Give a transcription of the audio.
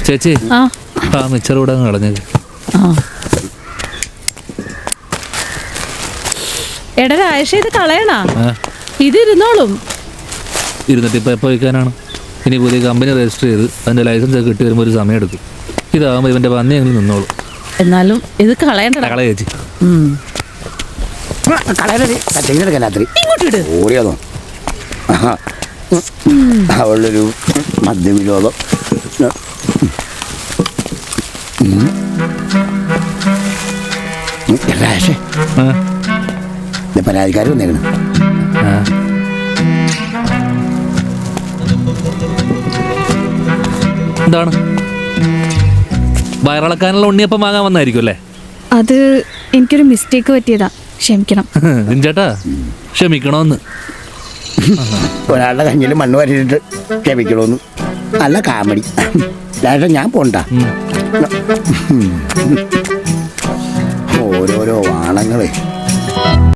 ചേച്ചി ആ മിച്ചർ കൂടെ കളഞ്ഞത്. എടാ രാജേഷ, ഇത് കളയണ, ഇതിരുന്നോളും. ഇരുന്നിട്ട് ഇപ്പം എപ്പോൾ വയ്ക്കാനാണ്? ഇനി പുതിയ കമ്പനി രജിസ്റ്റർ ചെയ്ത് അതിൻ്റെ ലൈസൻസ് ഒക്കെ കിട്ടി വരുമ്പോൾ ഒരു സമയം എടുക്കും. ഇതാകുമ്പോൾ ഇവൻ്റെ പന്നി എങ്ങനെ നിന്നോളും. എന്നാലും ഇത് കളയണ്ട. കള ചേച്ചി. ഇങ്ങോട്ട് ഓടിയാതോ അവളൊരു മദ്യവിനോദം. പരാതിക്കാർ വന്നേക്കണം. എന്താണ് വയറിളക്കാനുള്ള ഉണ്ണിയപ്പം വാങ്ങാൻ വന്നായിരിക്കും അല്ലേ? അത് എനിക്കൊരു മിസ്റ്റേക്ക് പറ്റിയതാ, ക്ഷമിക്കണം. ചേട്ടാ ക്ഷമിക്കണോന്ന്. ഒരാളുടെ കഞ്ഞിൽ മണ്ണ് വരച്ചിട്ട് ക്ഷമിക്കണോന്ന്. നല്ല കാമഡി. ഞാൻ പോണ്ട. ഓരോരോ വാണങ്ങളെ.